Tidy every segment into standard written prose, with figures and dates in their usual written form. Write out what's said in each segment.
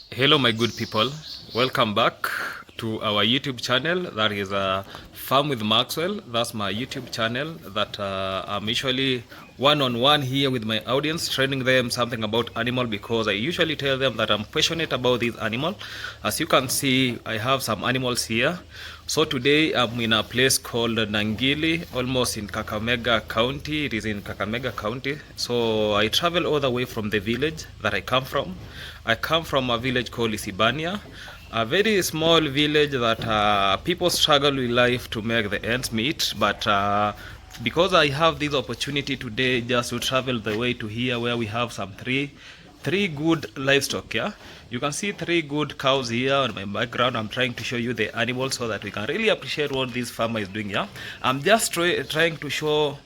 Hello my good people, welcome back to our YouTube channel. That is Farm with Maxwell. That's my YouTube channel that I'm usually one-on-one here with my audience, training them something about animal, because I usually tell them that I'm passionate about this animal. As you can see, I have some animals here. So today I'm in a place called Nangili, almost in Kakamega County. It is in Kakamega County. So I travel all the way from the village that I come from. I come from a village called Isibania, a very small village that people struggle with life to make the ends meet. But because I have this opportunity today just to travel the way to here, where we have some three good livestock. Yeah, you can see three good cows here on my background. I'm trying to show you the animals so that we can really appreciate what this farmer is doing. Yeah, I'm just trying to show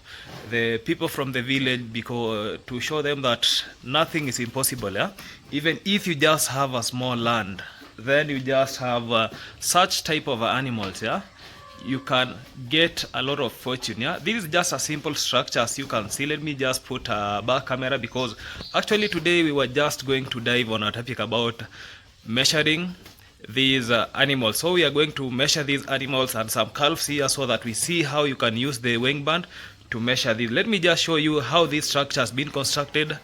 the people from the village, because to show them that nothing is impossible. Yeah, even if you just have a small land, then you just have such type of animals. Yeah, you can get a lot of fortune. Yeah, this is just a simple structure, as you can see. Let me just put a back camera, because actually today we were just going to dive on a topic about measuring these animals. So we are going to measure these animals and some calves here, so that we see how you can use the weighing band to measure these. Let me just show you how this structure has been constructed,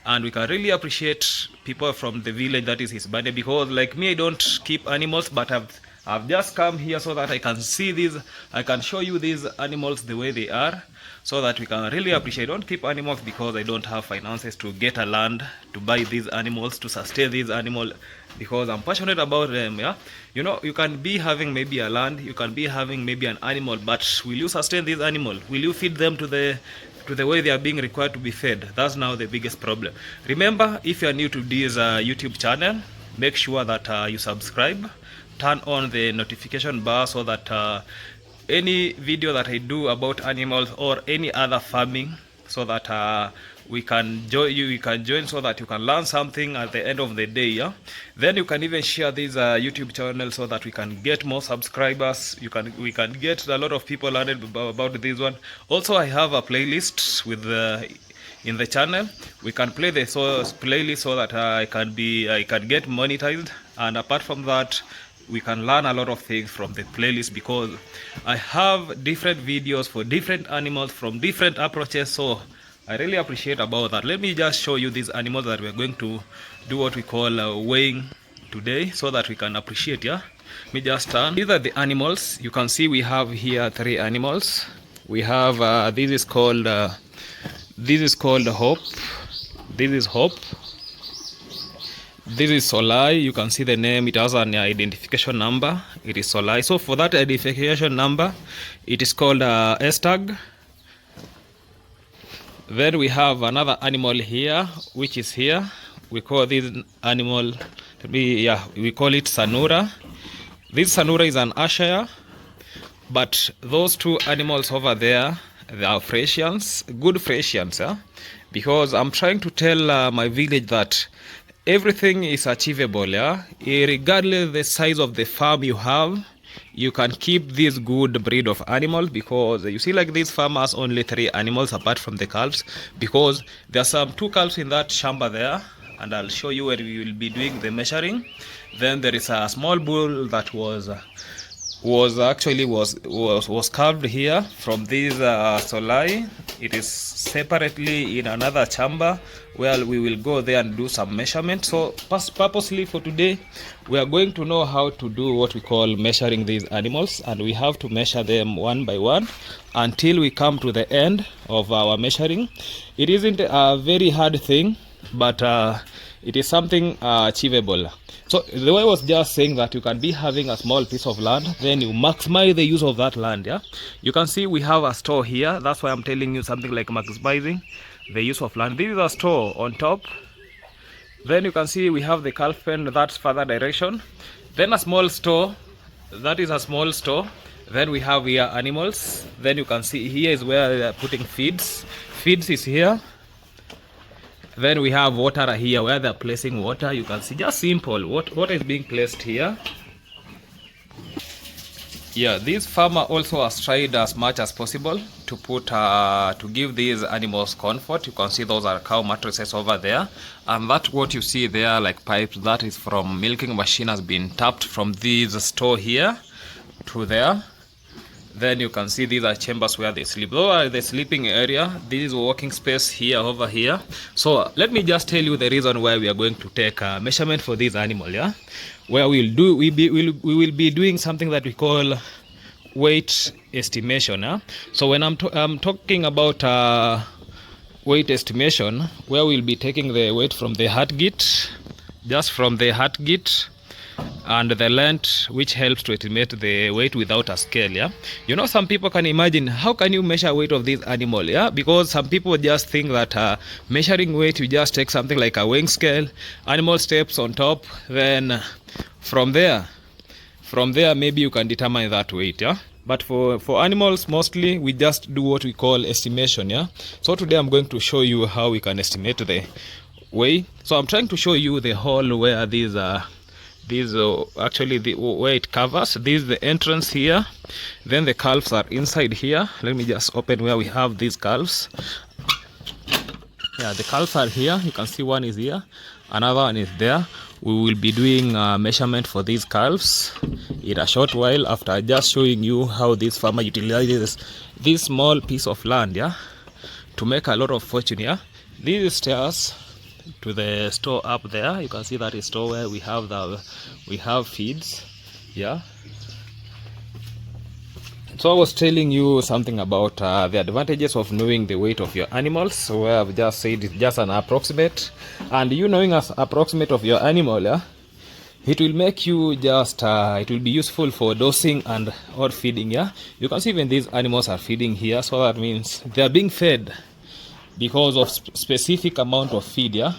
and we can really appreciate people from the village, that is his body, because like me, I don't keep animals, but I've just come here so that I can see these, I can show you these animals the way they are, so that we can really appreciate. I don't keep animals because I don't have finances to get a land to buy these animals, to sustain these animals, because I'm passionate about them. Yeah, you know, you can be having maybe a land, you can be having maybe an animal, but will you sustain these animals? Will you feed them to the way they are being required to be fed? That's now the biggest problem. Remember, if you are new to this YouTube channel, make sure that you subscribe, turn on the notification bar, so that any video that I do about animals or any other farming, so that we can join you can join, so that you can learn something at the end of the day. Yeah, then you can even share this YouTube channel, so that we can get more subscribers. We can get a lot of people learning about this one. Also, I have a playlist with in the channel. We can play the playlist, so that I can get monetized. And apart from that, we can learn a lot of things from the playlist, because I have different videos for different animals from different approaches. So I really appreciate about that. Let me just show you these animals that we're going to do what we call weighing today, so that we can appreciate. Yeah, let me just turn. These are the animals. You can see we have here three animals. We have this is called Hope. This is Hope. This is Solai. You can see the name. It has an identification number. It is Solai. So for that identification number, it is called S-tag. Then we have another animal here, which is here. We call this animal, we call it Sanura. This Sanura is an Ashire, but those two animals over there, they are Frisians, good Frisians. Yeah? Because I'm trying to tell my village that everything is achievable. Yeah, regardless the size of the farm you have, you can keep this good breed of animals. Because you see, like, this farm has only 3 animals apart from the calves, because there are some 2 calves in that shamba there, and I'll show you where we will be doing the measuring. Then there is a small bull that was carved here from this Solai. It is separately in another chamber, where we will go there and do some measurement. So purposely for today, we are going to know how to do what we call measuring these animals, and we have to measure them one by one until we come to the end of our measuring. It isn't a very hard thing, but it is something achievable. So the way I was just saying that you can be having a small piece of land, then you maximize the use of that land. Yeah, you can see we have a store here. That's why I'm telling you something like maximizing the use of land. This is a store on top. Then you can see we have the calf pen, that's further direction. Then a small store, that is a small store. Then we have here animals. Then you can see here is where they are putting feeds. Feeds is here. Then we have water here, where they're placing water. You can see, just simple, what is being placed here. Yeah, this farmer also has tried as much as possible to put to give these animals comfort. You can see those are cow mattresses over there, and that what you see there like pipes, that is from milking machine, has been tapped from this store here to there. Then you can see these are chambers where they sleep. Those are the sleeping area. This is walking space here over here. So let me just tell you the reason why we are going to take a measurement for this animal, yeah, where we will be doing something that we call weight estimation. Yeah? So when I'm talking about weight estimation, where we'll be taking the weight from the heart gate, just from the heart gate, and the length, which helps to estimate the weight without a scale. Yeah, you know, some people can imagine, how can you measure weight of this animal? Yeah, because some people just think that measuring weight, you just take something like a weighing scale, animal steps on top, then from there maybe you can determine that weight. Yeah, but for animals mostly we just do what we call estimation. Yeah, so today I'm going to show you how we can estimate the weight. So I'm trying to show you the hole where these actually where it covers. This is the entrance here, then the calves are inside here. Let me just open where we have these calves. Yeah, the calves are here. You can see one is here, another one is there. We will be doing a measurement for these calves in a short while, after just showing you how this farmer utilizes this small piece of land, yeah, to make a lot of fortune. Yeah, these stairs to the store up there, you can see that is store where we have feeds. Yeah, so I was telling you something about the advantages of knowing the weight of your animals. So I've just said it's just an approximate, and you knowing as approximate of your animal, yeah, it will make you just it will be useful for dosing and or feeding. Yeah, you can see even these animals are feeding here, so that means they are being fed because of specific amount of feed. Yeah,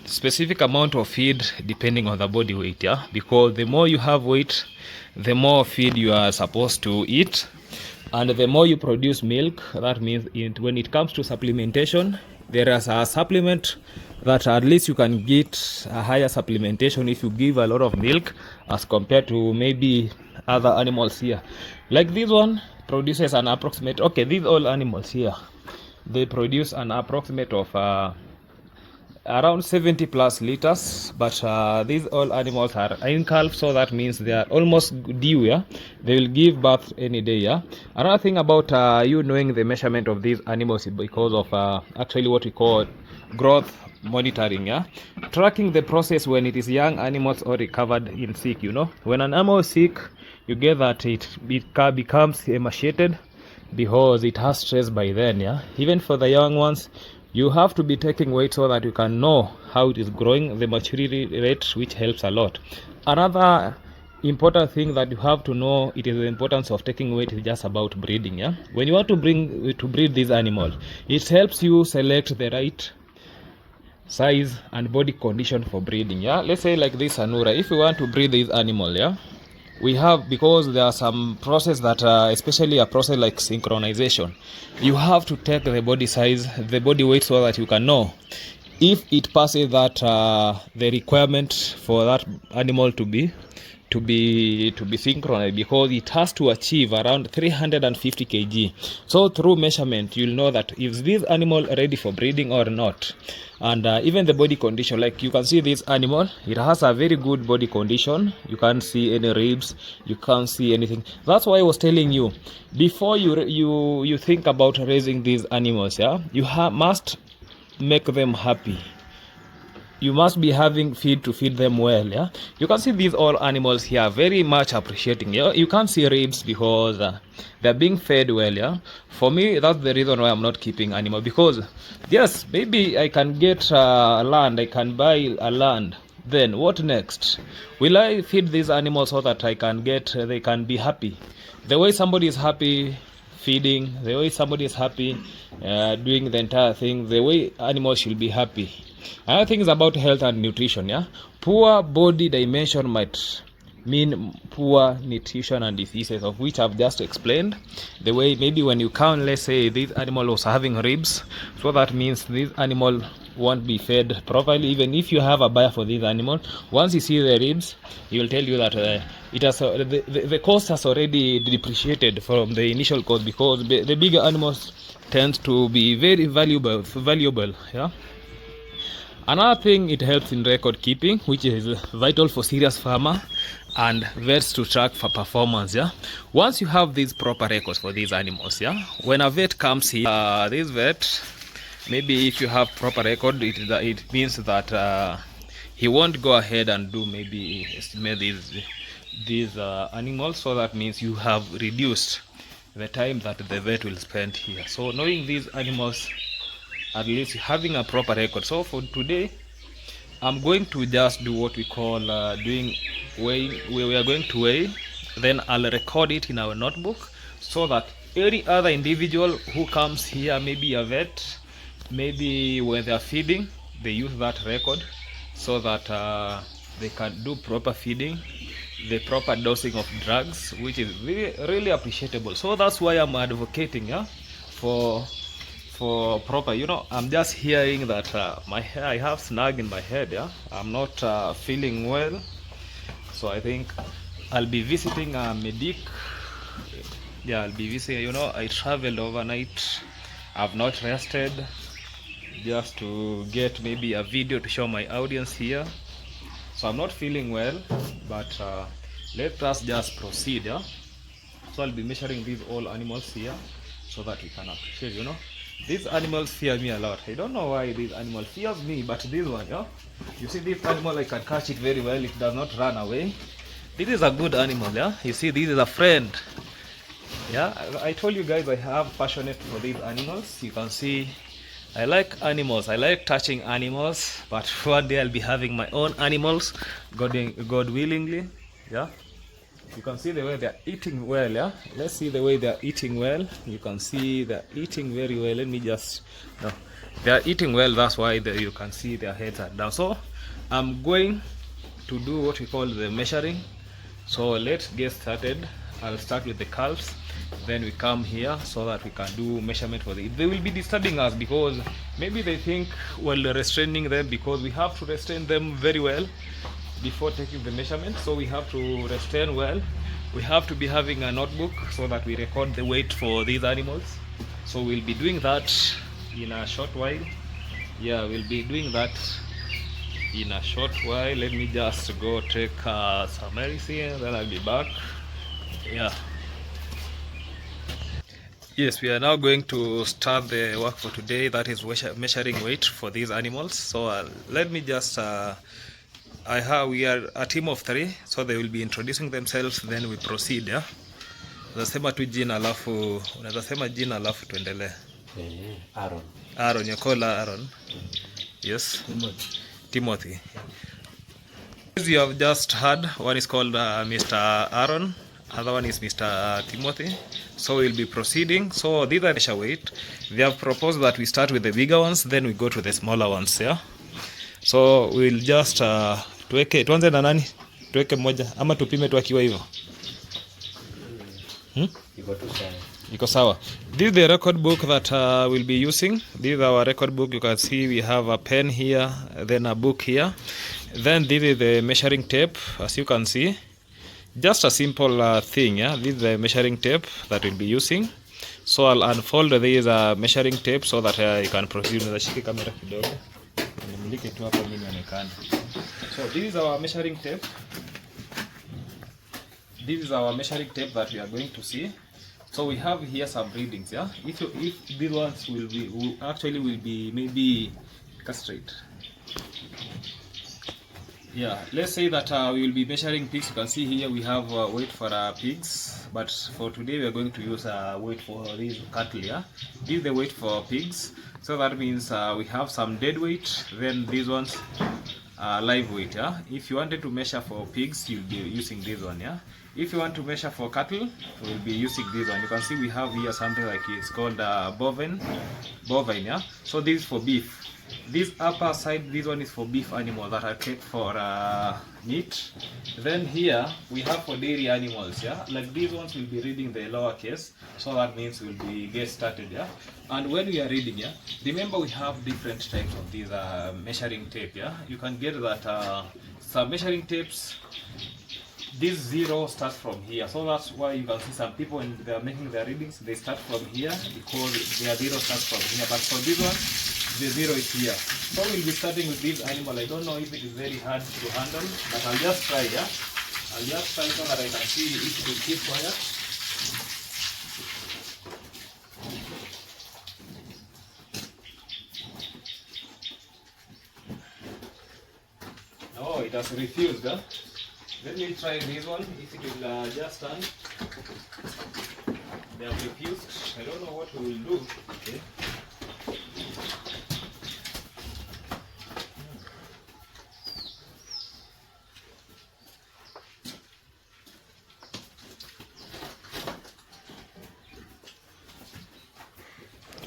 specific amount of feed depending on the body weight. Yeah, because the more you have weight, the more feed you are supposed to eat, and the more you produce milk. That means when it comes to supplementation, there is a supplement that at least you can get a higher supplementation if you give a lot of milk as compared to maybe other animals here. Like this one produces an approximate, okay, these all animals here, they produce an approximate of around 70 plus liters, but these all animals are in calf, so that means they are almost due. Yeah, they will give birth any day. Yeah, another thing about you knowing the measurement of these animals is because of actually what we call growth monitoring. Yeah, tracking the process when it is young animals or recovered in sick. You know, when an animal is sick, you get that it becomes emaciated because it has stress by then. Yeah, even for the young ones, you have to be taking weight so that you can know how it is growing, the maturity rate, which helps a lot. Another important thing that you have to know, it is the importance of taking weight is just about breeding. Yeah, when you want to breed this animal, it helps you select the right size and body condition for breeding. Yeah, let's say like this Anura, if you want to breed this animal, yeah, we have, because there are some process that especially a process like synchronization, you have to take the body size, the body weight, so that you can know if it passes that the requirement for that animal to be synchronized, because it has to achieve around 350 kg. So through measurement, you'll know that is this animal ready for breeding or not. And even the body condition, like you can see this animal, it has a very good body condition. You can't see any ribs, you can't see anything. That's why I was telling you, before you think about raising these animals, yeah, you must make them happy. You must be having feed to feed them well. Yeah, you can see these all animals here very much appreciating. Yeah, you can't see ribs because they're being fed well. Yeah, for me, that's the reason why I'm not keeping animal, because yes, maybe I can get land, I can buy a land, then what next? Will I feed these animals so that they can be happy? The way somebody is happy feeding, the way somebody is happy doing the entire thing, the way animals should be happy. Another thing is about health and nutrition. Yeah, poor body dimension might mean poor nutrition and diseases, of which I've just explained. The way maybe when you count, let's say this animal was having ribs, so that means this animal won't be fed properly. Even if you have a buyer for this animal, once you see the ribs, he will tell you that it has the cost has already depreciated from the initial cost, because the bigger animals tend to be very valuable. Yeah. Another thing, it helps in record keeping, which is vital for serious farmer and vets to track for performance. Yeah, once you have these proper records for these animals, yeah, when a vet comes here, this vet, maybe if you have proper record, it means that he won't go ahead and do maybe estimate these animals. So that means you have reduced the time that the vet will spend here. So knowing these animals, at least having a proper record. So for today, I'm going to just do what we call doing weighing. We are going to weigh, then I'll record it in our notebook, so that any other individual who comes here, maybe a vet, maybe when they are feeding, they use that record, so that they can do proper feeding, the proper dosing of drugs, which is really appreciable. So that's why I'm advocating, yeah, for proper, I'm just hearing that my hair, I have snag in my head. Yeah, I'm not feeling well, so I think I'll be visiting a medic. Yeah, I'll be visiting. I traveled overnight, I've not rested, just to get maybe a video to show my audience here. So I'm not feeling well, but let us just proceed. Yeah, so I'll be measuring these all animals here, so that we can appreciate. These animals fear me a lot. I don't know why these animals fears me, but this one, yeah, you see this animal, I can catch it very well. It does not run away. This is a good animal. Yeah, you see, this is a friend. Yeah, I told you guys I have passionate for these animals. You can see I like animals. I like touching animals, but one day I'll be having my own animals, God willingly. Yeah. You can see the way they're eating well. Yeah, let's see the way they're eating well. You can see they're eating very well. Let me just, no, they're eating well. That's why you can see their heads are down. So I'm going to do what we call the measuring. So let's get started. I'll start with the calves, then we come here, so that we can do measurement for them. They will be disturbing us, because maybe they think we're restraining them, because we have to restrain them very well before taking the measurement. So we have to restrain well. We have to be having a notebook, so that we record the weight for these animals. So we'll be doing that in a short while. Yeah, we'll be doing that in a short while. Let me just go take some medicine, then I'll be back. Yeah, yes, we are now going to start the work for today, that is measuring weight for these animals. So let me just we are a team of 3, so they will be introducing themselves, then we proceed. Yeah, unasema tu jina alafu unasema jina alafu tuendelee. Aaron, you call Aaron. Yes, Timothy. As you have just heard, one is called Mr. Aaron, other one is Mr. Timothy. So we'll be proceeding. So these are measure weight. They have proposed that we start with the bigger ones, then we go to the smaller ones. Yeah, so we'll just tuanze na nani, tuweke moja ama tupime tu akiwa hivyo. Iko sawa. This is the record book that we'll be using. This is our record book. You can see we have a pen here, then a book here, then this is the measuring tape. As you can see, just a simple thing. Yeah, this is the measuring tape that we'll be using. So I'll unfold this measuring tape, so that you can proceed. Nashike kamera kidogo. Nimulike tu hapa mimi naonekana. So this is our measuring tape. This is our measuring tape that we are going to see. So we have here some readings. Yeah, if these ones will be maybe castrate. Yeah, let's say that we will be measuring pigs. You can see here we have weight for pigs, but for today we are going to use weight for these cattle. Yeah, this is the weight for pigs. So that means we have some dead weight, then these ones live weight. Yeah, if you wanted to measure for pigs, you'll be using this one. Yeah, if you want to measure for cattle, we'll be using this one. You can see we have here something like it's called bovine. Yeah, so this is for beef. This upper side, this one is for beef animals that are kept for meat. Then here we have for dairy animals, yeah. Like these ones will be reading the lower case, so that means we'll be get started, yeah. And when we are reading, yeah, remember we have different types of these measuring tape, yeah. You can get that some measuring tapes. This zero starts from here, so that's why you can see some people when they are making their readings, they start from here because their zero starts from here. But for this one, the zero is here. So we'll be starting with this animal. I don't know if it is very hard to handle, but I'll just try, yeah? I'll just try so that I can see if it will keep quiet. Oh, it has refused, huh? Let me try this one, if it will just stand. They have refused. I don't know what we will do. Okay.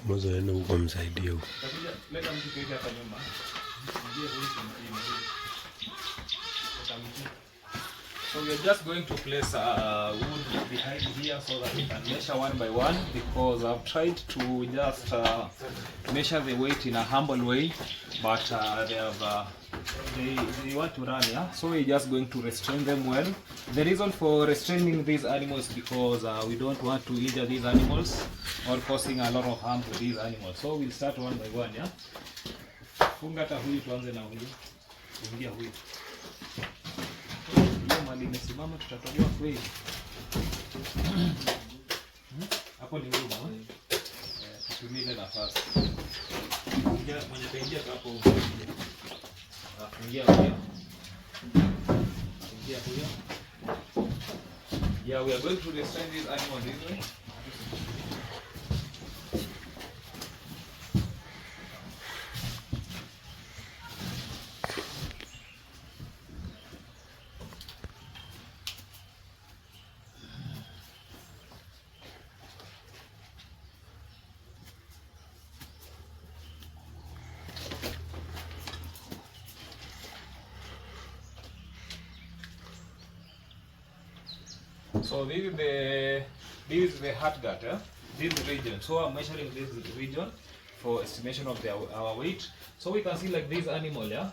Mwazaenda huko msaidia huko. Leta mtu kete hapa nyuma. So we are just going to place wood behind here so that we can measure one by one, because I've tried to just measure the weight in a humble way, but they want to run, yeah. So we're just going to restrain them well. The reason for restraining these animals because we don't want to injure these animals or causing a lot of harm to these animals. So we'll start one by one, yeah. Funga hata huyu, tuanze na huyu. Fungia huyu. Mali imesimama, tutatolewa kweli. Hapo ni ngumu, tutumie ile nafasi. Ingia mwenye taingia hapo. Ingia huyo. Ingia huyo. Yeah, we are going to restrain this animal this way. So this is the heart gut, eh? This region. So I'm measuring this region for estimation of our weight. So we can see like this animal, yeah.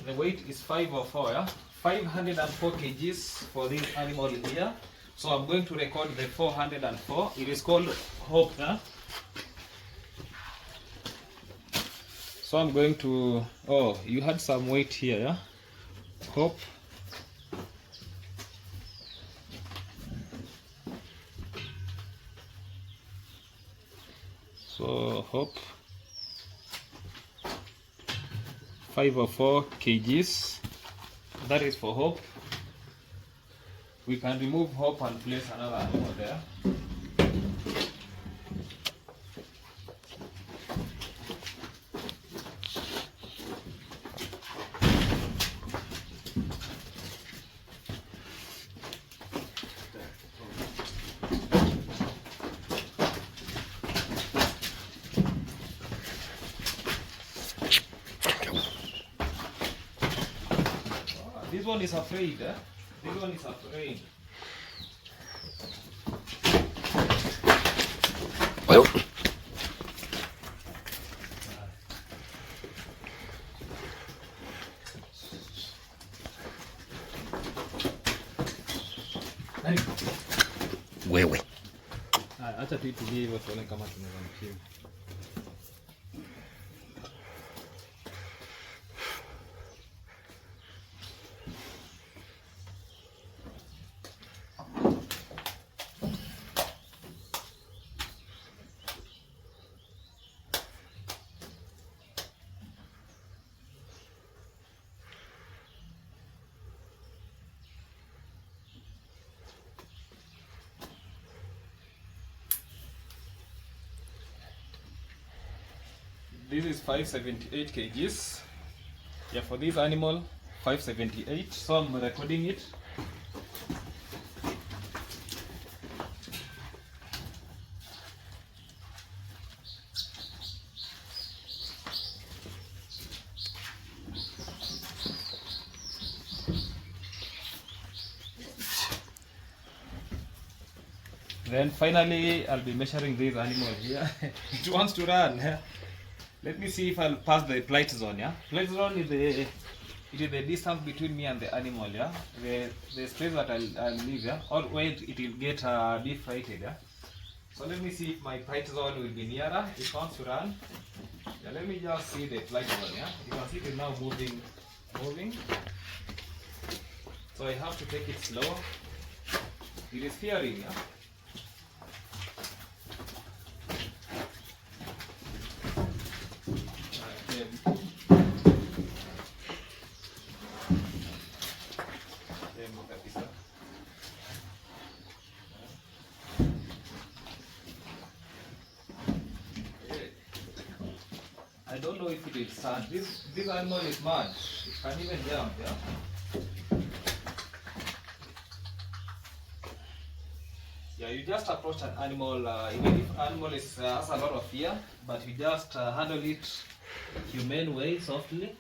The weight is 504, yeah. 504 kgs for this animal here. So I'm going to record the 404. It is called Hope, yeah. So I'm going to. Oh, you had some weight here, yeah. Hope. So Hope 504 kgs. That is for Hope. We can remove Hope and place another animal there. This one is afraid, eh? This one is afraid. Well. Wewe. Acha tuitulie hivyo tuone kama tunaweza mpima. This is 578 kgs. Yeah, for this animal, 578. So I'm recording it. Then finally, I'll be measuring this animal here. It wants to run. Let me see if I'll pass the plight zone. Yeah, plight zone is the distance between me and the animal. Yeah, the space that I'll leave. Yeah, or where it will get defrighted. Yeah. So let me see if my plight zone will be nearer. It wants to run. Yeah, let me just see the plight zone. Yeah, you can see it is now moving. So I have to take it slow. It is fearing. Yeah. I don't know if it will stand. This animal is mad. It can even jump, yeah? Yeah, you just approach an animal, even if animal has a lot of fear, but you just handle it humane way, softly.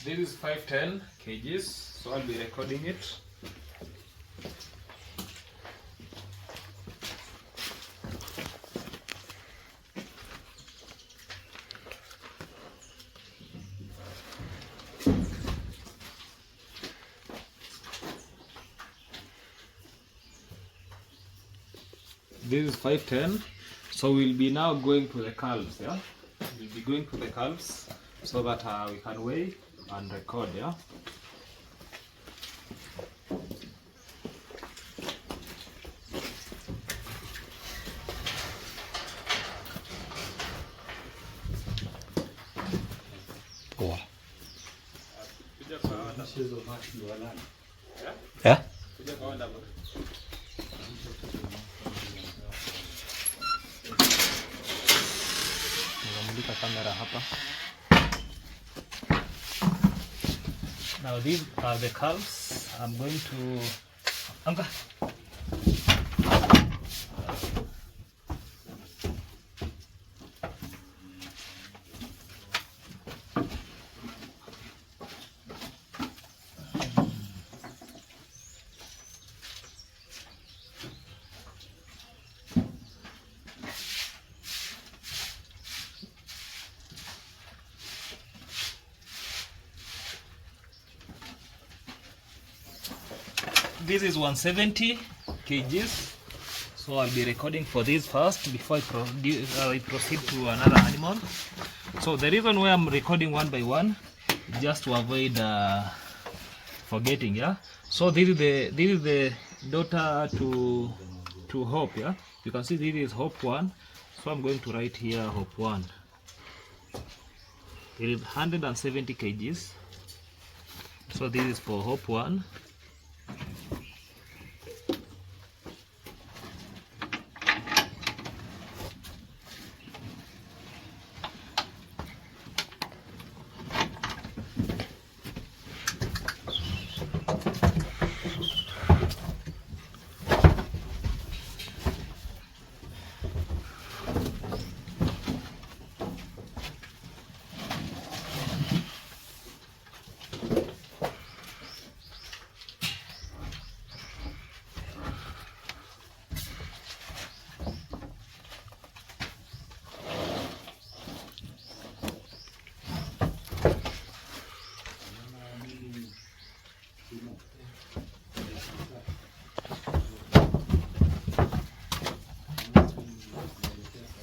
This is 510 kgs, so I'll be recording it. This is 510, so we'll be now going to the calves, yeah? We'll be going to the calves so that we can weigh and record, yeah? Poa. Yeah? Camera hapa. Now these are the calves. I'm going to Anka. This is 170 kgs, so I'll be recording for this first before I proceed to another animal. So the reason why I'm recording one by one is just to avoid forgetting, yeah. So this is the daughter to Hope, yeah. You can see this is Hope 1, so I'm going to write here Hope 1. It is 170 kgs, so this is for Hope 1.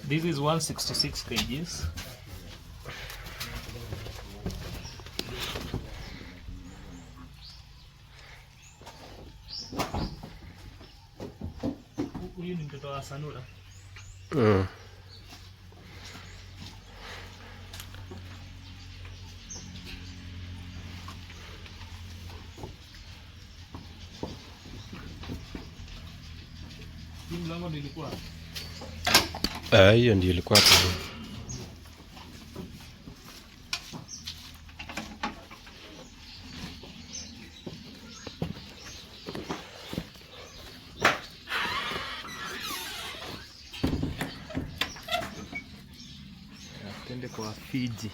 This is 166 kgs. Huyu ni mtoto wa Sanura. Hiyo ndio ilikuwa hapo. Tende kwa Fiji.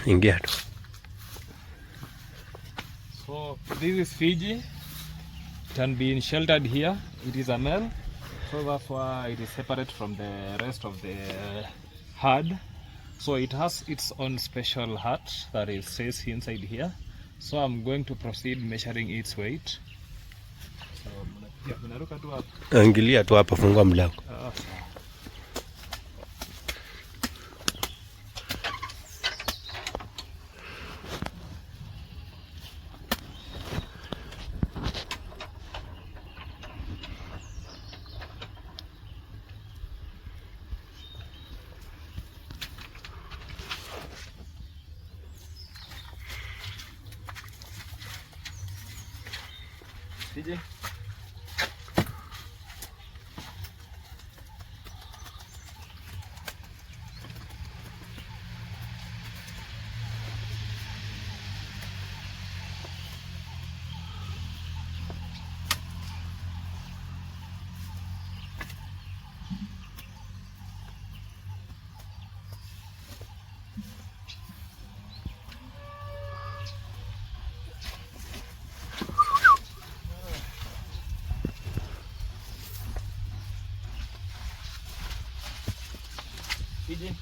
Ingia tu. So this is Fiji. It can be sheltered here. It is a male, so that's why it is separate from the rest of the herd. So it has its own special hut that it says inside here. So I'm going to proceed measuring its weight. So, Ingilia tu hapa, fungua mlango. DJ. DJ.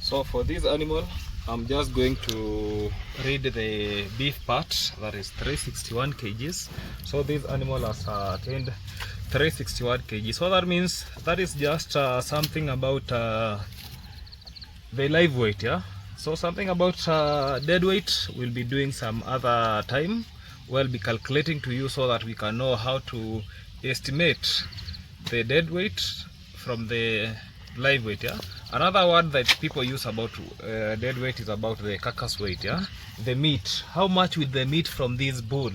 So for this animal, I'm just going to read the beef part, that is 361 kgs. So this animal has attained 361 kg. So that means that is just something about the live weight, yeah. So something about dead weight we'll be doing some other time. We'll be calculating to you so that we can know how to estimate the dead weight from the live weight, yeah. Another word that people use about dead weight is about the carcass weight, yeah. The meat, how much will the meat from this bull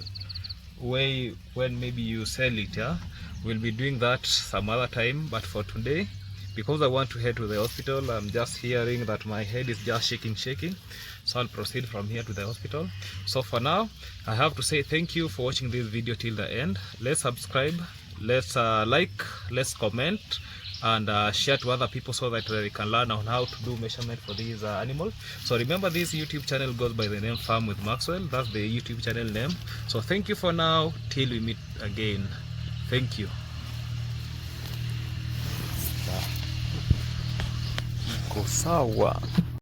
weigh when maybe you sell it, yeah. We'll be doing that some other time, but for today, because I want to head to the hospital, I'm just hearing that my head is just shaking, so I'll proceed from here to the hospital. So for now, I have to say thank you for watching this video till the end. Let's subscribe, let's like, let's comment, and share to other people so that they can learn on how to do measurement for these animals. So remember, this YouTube channel goes by the name Farm with Maxwell. That's the YouTube channel name. So thank you for now, till we meet again. Thank you. Sawa.